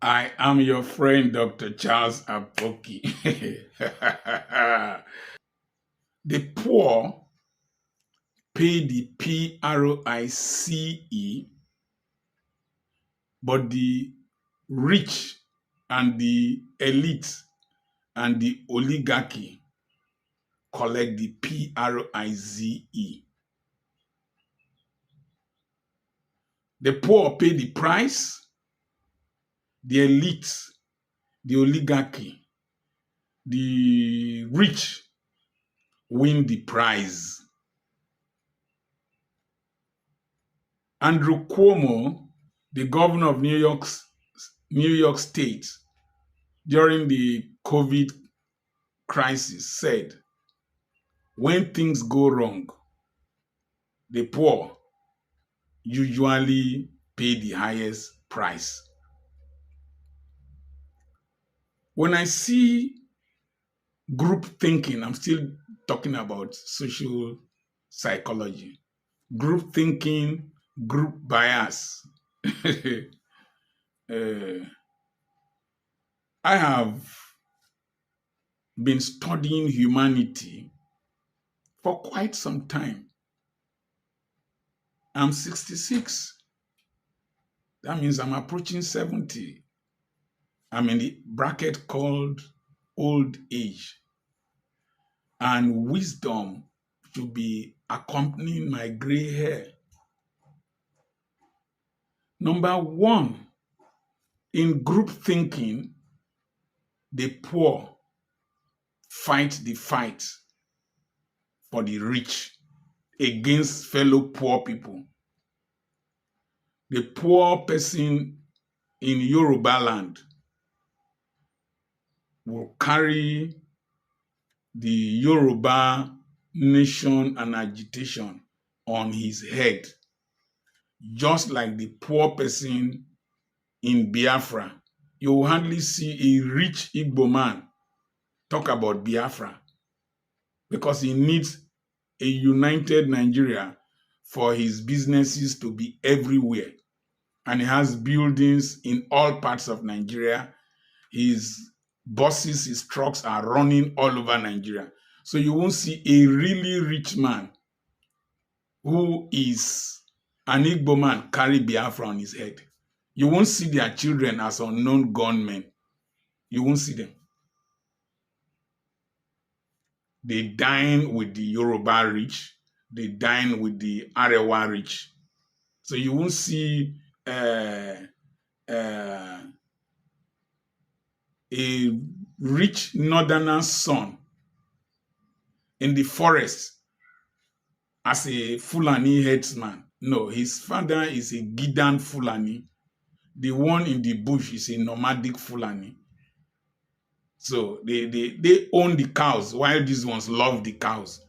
I am your friend, Dr. Charles Apoki. The poor pay the PRICE, but the rich and the elite and the oligarchy collect the PRIZE. The poor pay the price, the elite, the oligarchy, the rich win the prize. Andrew Cuomo, the governor of New York State, during the COVID crisis, said, when things go wrong, the poor usually pay the highest price. When I see group thinking, I'm still talking about social psychology. Group thinking, group bias. I have been studying humanity for quite some time. I'm 66. That means I'm approaching 70. I'm in the bracket called old age. And wisdom should be accompanying my gray hair. Number one, in group thinking, the poor fight the fight for the rich against fellow poor people. The poor person in Yoruba land will carry the Yoruba nation and agitation on his head, just like the poor person in Biafra. You will hardly see a rich Igbo man talk about Biafra because he needs a united Nigeria for his businesses to be everywhere. And he has buildings in all parts of Nigeria. His buses, his trucks are running all over Nigeria. So you won't see a really rich man who is an Igbo man carry Biafra on his head. You won't see their children as unknown gunmen. You won't see them. They dine with the Yoruba rich. They dine with the Arewa rich. So you won't see a rich northerner's son in the forest as a Fulani headsman. No, his father is a Gidan Fulani. The one in the bush is a nomadic Fulani. So they own the cows while these ones love the cows.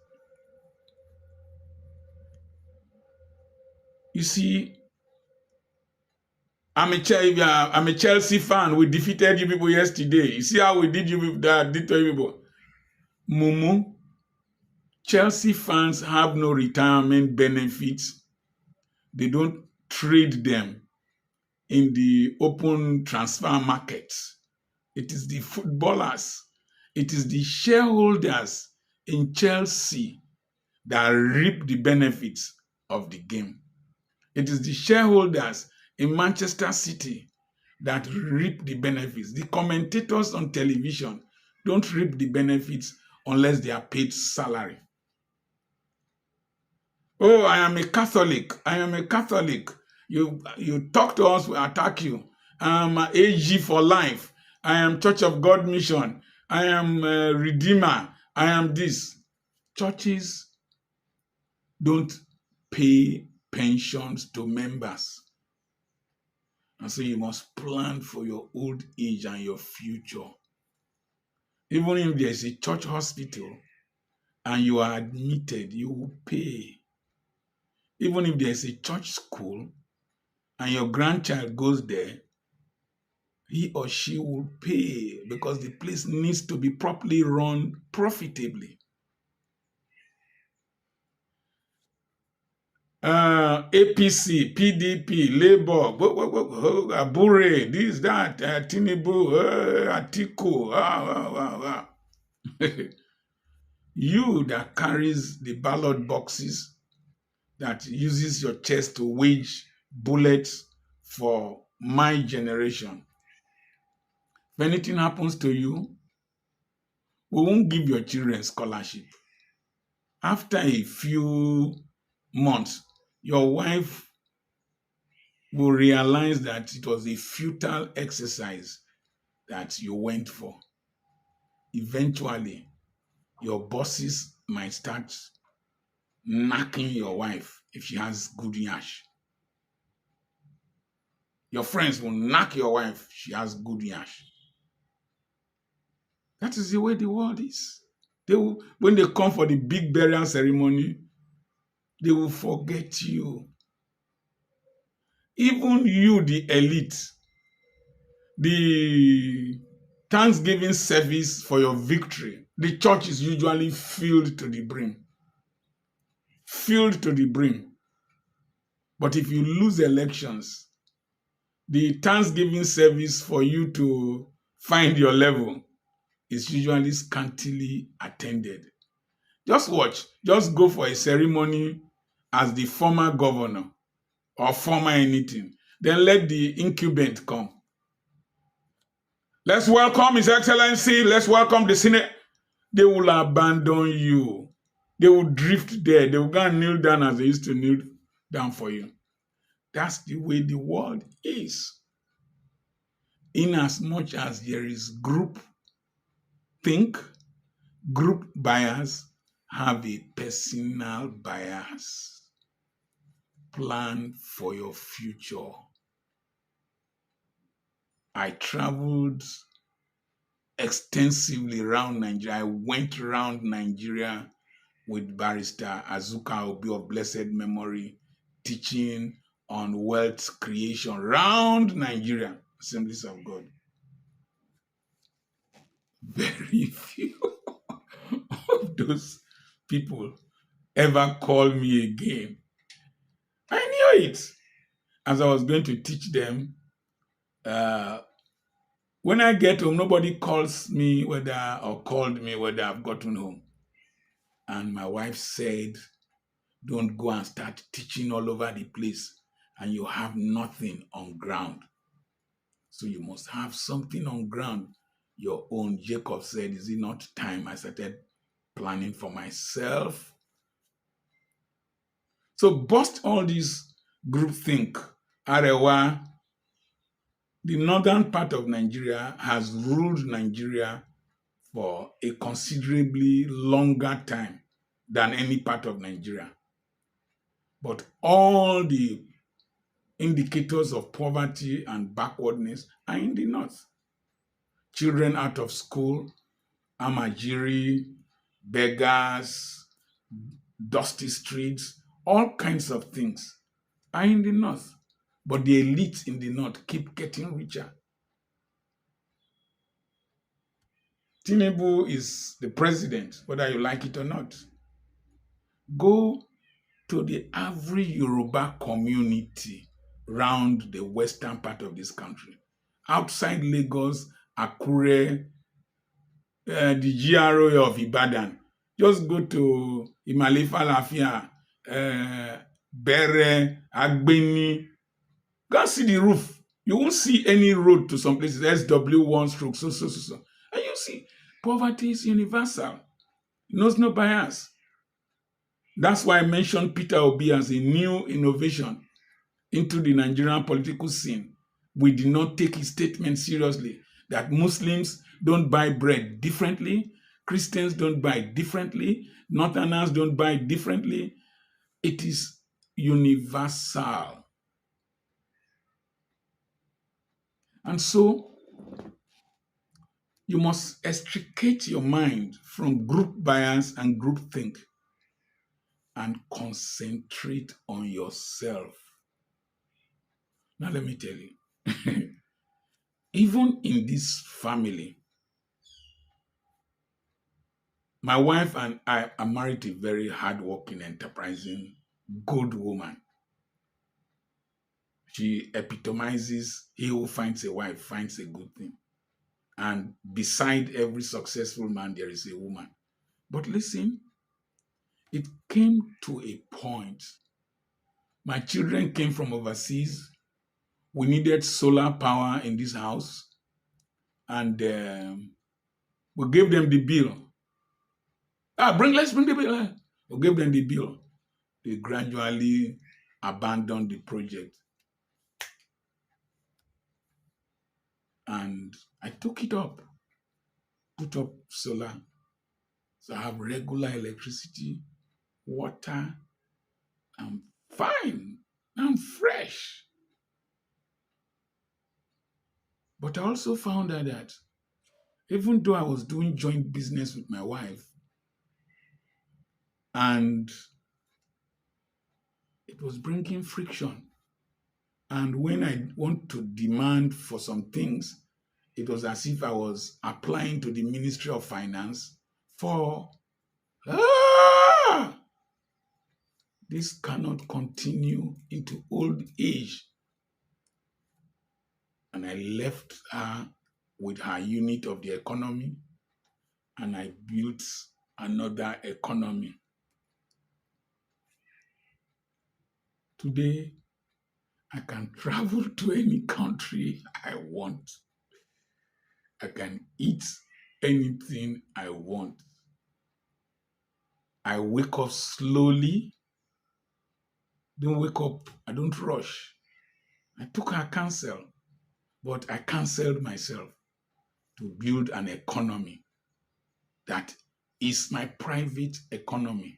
You see, I'm a Chelsea fan. We defeated you people yesterday. You see how we did you did to you people. Mumu, Chelsea fans have no retirement benefits. They don't trade them in the open transfer markets. It is the footballers, it is the shareholders in Chelsea that reap the benefits of the game. It is the shareholders in Manchester City that reap the benefits. The commentators on television don't reap the benefits unless they are paid salary. Oh, I am a Catholic. I am a Catholic. You talk to us, we attack you. I am AG for life. I am Church of God Mission. I am Redeemer. I am this. Churches don't pay pensions to members. And so you must plan for your old age and your future. Even if there is a church hospital and you are admitted, you will pay. Even if there is a church school and your grandchild goes there, he or she will pay because the place needs to be properly run profitably. APC, PDP, Labour, Abure, this, that, Tinubu, Atiku, you that carries the ballot boxes, that uses your chest to wage bullets for my generation. If anything happens to you, we won't give your children scholarship. After a few months, your wife will realize that it was a futile exercise that you went for. Eventually, your bosses might start knocking your wife if she has good yash. Your friends will knock your wife if she has good yash. That is the way the world is. When they come for the big burial ceremony, they will forget you. Even you, the elite, the Thanksgiving service for your victory, the church is usually filled to the brim. Filled to the brim. But if you lose elections, the Thanksgiving service for you to find your level is usually scantily attended. Just watch. Just go for a ceremony as the former governor or former anything. Then let the incumbent come. Let's welcome His Excellency. Let's welcome the Senate. They will abandon you. They will drift there. They will go and kneel down as they used to kneel down for you. That's the way the world is. In as much as there is group think, group bias have a personal bias. Plan for your future. I traveled extensively around Nigeria. I went around Nigeria with Barrister Azuka Obi of blessed memory, teaching on wealth creation around Nigeria, Assemblies of God. Very few of those people ever called me again. I knew it. As I was going to teach them, when I get home, nobody calls me called me whether I've gotten home. And my wife said, don't go and start teaching all over the place and you have nothing on ground. So you must have something on ground. Your own. Jacob said, is it not time I started planning for myself? So bust all these groupthink. Arewa, the northern part of Nigeria has ruled Nigeria for a considerably longer time than any part of Nigeria. But all the indicators of poverty and backwardness are in the north. Children out of school, amajiri, beggars, dusty streets, all kinds of things are in the north. But the elites in the north keep getting richer. Tinubu is the president, whether you like it or not. Go to the average Yoruba community around the western part of this country. Outside Lagos, Akure, the GRA of Ibadan. Just go to Imale-Falafia, Bere, Agbeni. Go and see the roof. You won't see any road to some places, SW1 stroke, so. And you see, poverty is universal. It knows no bias. That's why I mentioned Peter Obi as a new innovation into the Nigerian political scene. We did not take his statement seriously that Muslims don't buy bread differently, Christians don't buy differently, Northerners don't buy differently. It is universal. And so, you must extricate your mind from group bias and group think and concentrate on yourself. Now, let me tell you, even in this family, my wife and I are married to a very hardworking, enterprising good woman. She epitomizes he who finds a wife finds a good thing. And beside every successful man, there is a woman. But listen, it came to a point. My children came from overseas. We needed solar power in this house. And we gave them the bill. Let's bring the bill. We gave them the bill. They gradually abandoned the project. And I took it up, put up solar. So I have regular electricity, water. I'm fine. I'm fresh. But I also found out that even though I was doing joint business with my wife, and it was bringing friction. And when I want to demand for some things, it was as if I was applying to the Ministry of Finance for, this cannot continue into old age. And I left her with her unit of the economy, and I built another economy. Today, I can travel to any country I want. I can eat anything I want. I wake up slowly. Don't wake up. I don't rush. I took her counsel, but I counseled myself to build an economy that is my private economy.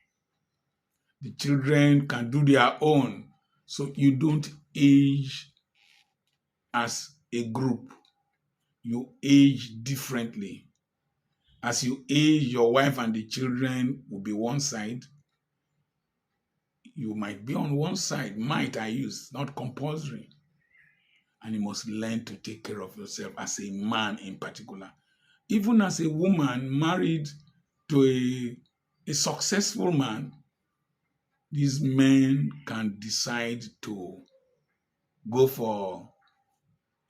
The children can do their own, so you don't age as a group. You age differently. As you age, your wife and the children will be one side. You might be on one side. Might I use, not compulsory. And you must learn to take care of yourself as a man in particular. Even as a woman married to a successful man, these men can decide to go for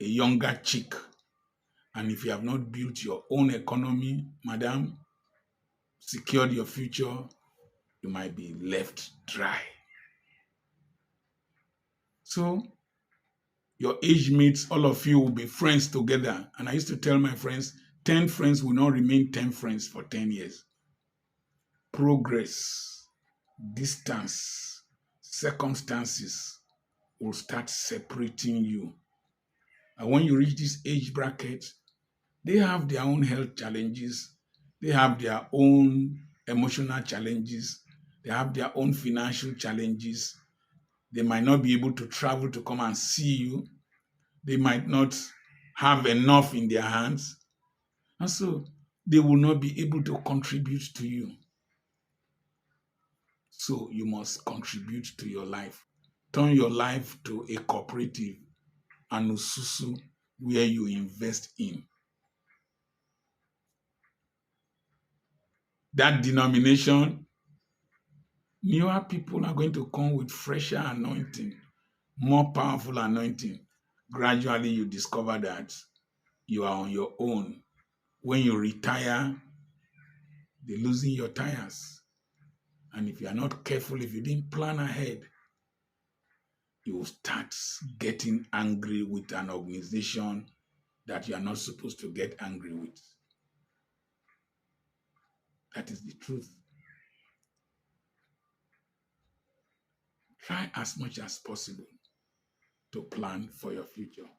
a younger chick. And if you have not built your own economy, madam, secured your future, you might be left dry. So your age mates, all of you will be friends together. And I used to tell my friends, 10 friends will not remain 10 friends for 10 years. Progress, distance, circumstances will start separating you. And when you reach this age bracket, they have their own health challenges. They have their own emotional challenges. They have their own financial challenges. They might not be able to travel to come and see you. They might not have enough in their hands. And so they will not be able to contribute to you. So you must contribute to your life. Turn your life to a cooperative, an ususu, where you invest in. That denomination, newer people are going to come with fresher anointing, more powerful anointing. Gradually, you discover that you are on your own. When you retire, they're losing your tires. And if you are not careful, if you didn't plan ahead, you will start getting angry with an organization that you are not supposed to get angry with. That is the truth. Try as much as possible to plan for your future.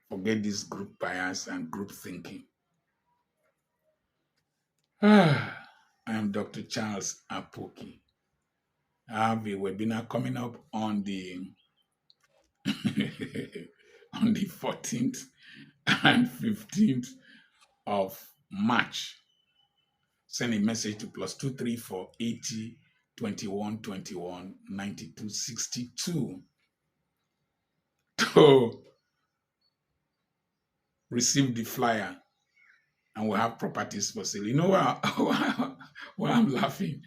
Forget this group bias and group thinking. I am Dr. Charles Apoki. I have a webinar coming up on the on the 14th and 15th of March. Send a message to +234 80 21 21 92 62 to receive the flyer, and we'll have properties for sale. You know why I'm laughing?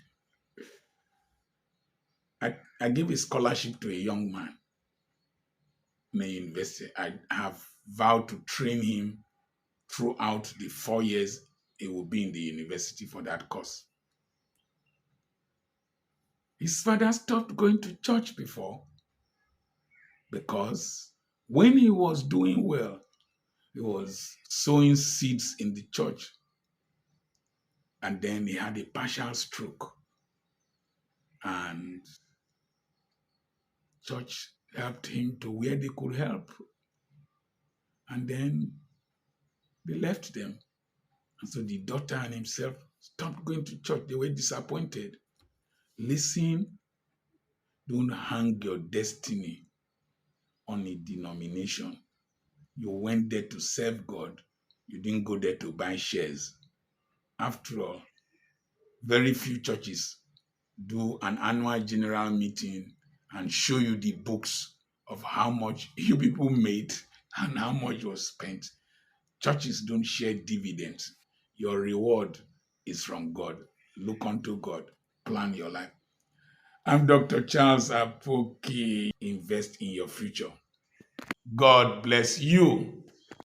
I gave a scholarship to a young man in a university. I have vowed to train him throughout the 4 years he will be in the university for that course. His father stopped going to church before because when he was doing well, he was sowing seeds in the church. And then he had a partial stroke. And church helped him to where they could help. And then they left them. And so the daughter and himself stopped going to church. They were disappointed. Listen, don't hang your destiny on a denomination. You went there to serve God. You didn't go there to buy shares. After all, very few churches do an annual general meeting and show you the books of how much you people made and how much was spent. Churches don't share dividends. Your reward is from God. Look unto God. Plan your life. I'm Dr. Charles Apoki. Invest in your future. God bless you.